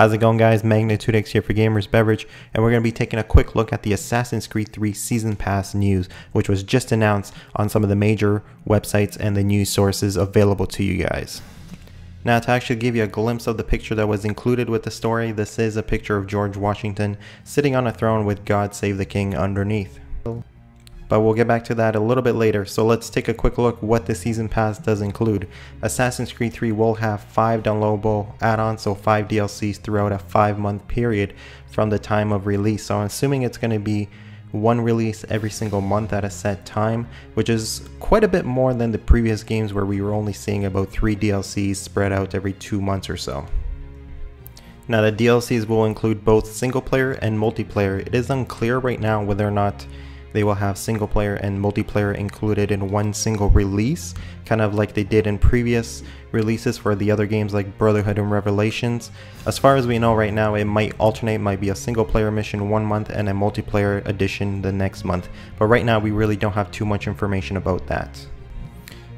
How's it going, guys? Magnitude X here for GamersBeverage, and we're going to be taking a quick look at the Assassin's Creed 3 Season Pass news, which was just announced on some of the major websites and the news sources available to you guys. Now, to actually give you a glimpse of the picture that was included with the story, this is a picture of George Washington sitting on a throne with "God Save the King" underneath. But we'll get back to that a little bit later, so let's take a quick look what the Season Pass does include. Assassin's Creed 3 will have 5 downloadable add-ons, so 5 DLCs throughout a 5-month period from the time of release. So I'm assuming it's going to be one release every single month at a set time, which is quite a bit more than the previous games where we were only seeing about 3 DLCs spread out every 2 months or so. Now, the DLCs will include both single player and multiplayer. It is unclear right now whether or not they will have single player and multiplayer included in one single release, kind of like they did in previous releases for the other games like Brotherhood and Revelations. As far as we know right now, it might alternate, might be a single player mission one month and a multiplayer edition the next month. But right now we really don't have too much information about that.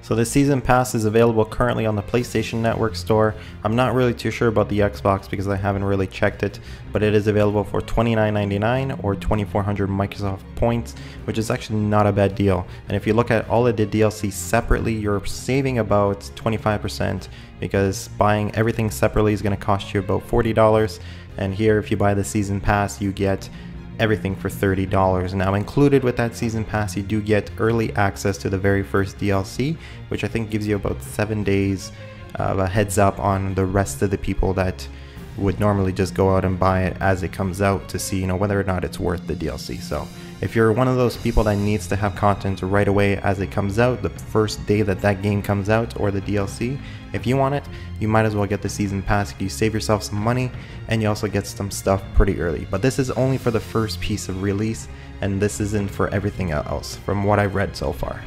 So the Season Pass is available currently on the PlayStation Network store. I'm not really too sure about the Xbox because I haven't really checked it, but it is available for $29.99 or 2,400 Microsoft points, which is actually not a bad deal. And if you look at all of the DLC separately, you're saving about 25%, because buying everything separately is going to cost you about $40. And here, if you buy the Season Pass, you get everything for $30. Now, included with that Season Pass, you do get early access to the very first DLC, which I think gives you about 7 days of a heads up on the rest of the people that would normally just go out and buy it as it comes out to see, whether or not it's worth the DLC. So if you're one of those people that needs to have content right away as it comes out, the first day that that game comes out, or the DLC, if you want it, you might as well get the Season Pass. You save yourself some money and you also get some stuff pretty early. But this is only for the first piece of release, and this isn't for everything else from what I've read so far.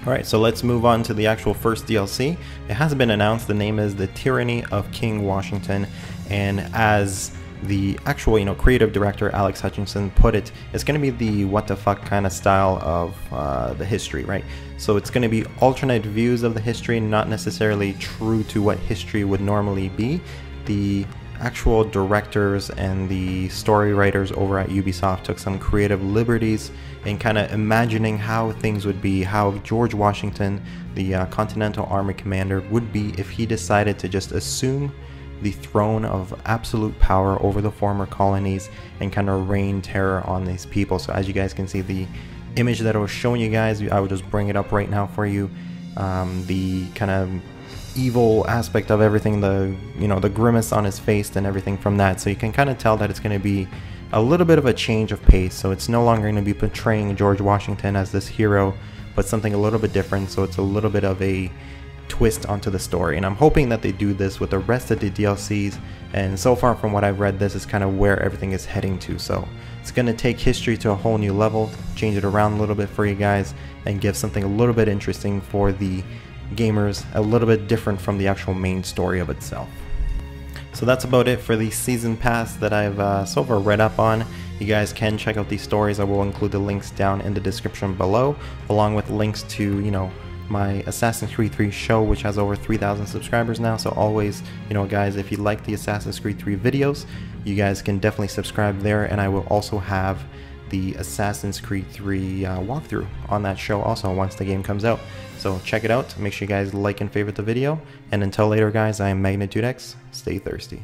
Alright, so let's move on to the actual first DLC. It has been announced. The name is The Tyranny of King Washington, and as the actual creative director Alex Hutchinson put it, it's going to be the what the fuck kind of style of the history, right? So it's going to be alternate views of the history, not necessarily true to what history would normally be. The actual directors and the story writers over at Ubisoft took some creative liberties in kind of imagining how things would be, how George Washington, the Continental Army commander, would be if he decided to just assume the throne of absolute power over the former colonies and kind of rain terror on these people. So as you guys can see, the image that I was showing you guys, I will just bring it up right now for you. The kind of evil aspect of everything, the grimace on his face and everything from that. So you can kind of tell that it's going to be a little bit of a change of pace. So it's no longer going to be portraying George Washington as this hero, but something a little bit different. So it's a little bit of a twist onto the story, and I'm hoping that they do this with the rest of the DLCs. And so far from what I've read, this is kind of where everything is heading to. So it's going to take history to a whole new level, change it around a little bit for you guys, and give something a little bit interesting for the gamers, a little bit different from the actual main story of itself. So that's about it for the Season Pass that I've so far read up on. You guys can check out these stories. I will include the links down in the description below, along with links to my Assassin's Creed 3 show, which has over 3,000 subscribers now. So always, guys, if you like the Assassin's Creed 3 videos, you guys can definitely subscribe there. And I will also have the Assassin's Creed 3 walkthrough on that show also once the game comes out. So check it out. Make sure you guys like and favorite the video. And until later, guys, I am Magnitude X. Stay thirsty.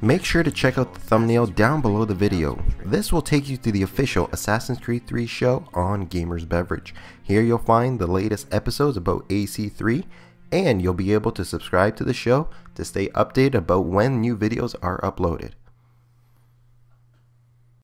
Make sure to check out the thumbnail down below the video. This will take you to the official Assassin's Creed 3 show on GamersBeverage. Here you'll find the latest episodes about AC3, and you'll be able to subscribe to the show to stay updated about when new videos are uploaded.